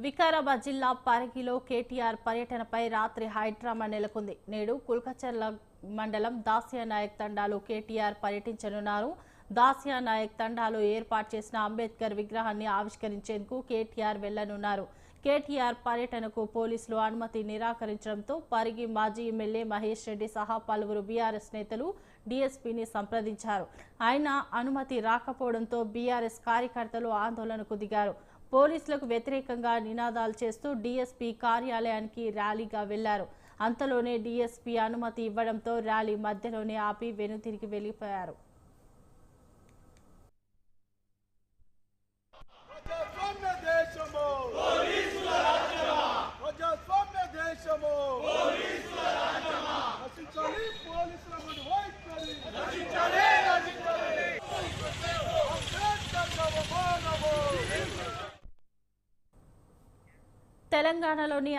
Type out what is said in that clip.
వికారాబాద్ జిల్లా పరిగిలో కేటీఆర్ పర్యటనపై రాత్రి హైడ్రామా నెలకొంది. నేడు కుల్కచర్ల మండలం దాస్యానాయక్ తండాలో కేటీఆర్ పర్యటించనున్నారు. దాస్యానాయక్ తండాలో ఏర్పాటు చేసిన అంబేద్కర్ విగ్రహాన్ని ఆవిష్కరించేందుకు కేటీఆర్ వెళ్లనున్నారు. కేటీఆర్ పర్యటనకు పోలీసులు అనుమతి నిరాకరించడంతో పరిగి మాజీ ఎమ్మెల్యే మహేష్ రెడ్డి సహా పలువురు బీఆర్ఎస్ నేతలు డీఎస్పీని సంప్రదించారు. ఆయన అనుమతి రాకపోవడంతో బీఆర్ఎస్ కార్యకర్తలు ఆందోళనకు దిగారు. పోలీసులకు వ్యతిరేకంగా నినాదాలు చేస్తూ డీఎస్పీ కార్యాలయానికి ర్యాలీగా వెళ్లారు. అంతలోనే డీఎస్పీ అనుమతి ఇవ్వడంతో ర్యాలీ మధ్యలోనే ఆపి వెనుతిరిగి వెళ్లిపోయారు. తెలంగాణలోని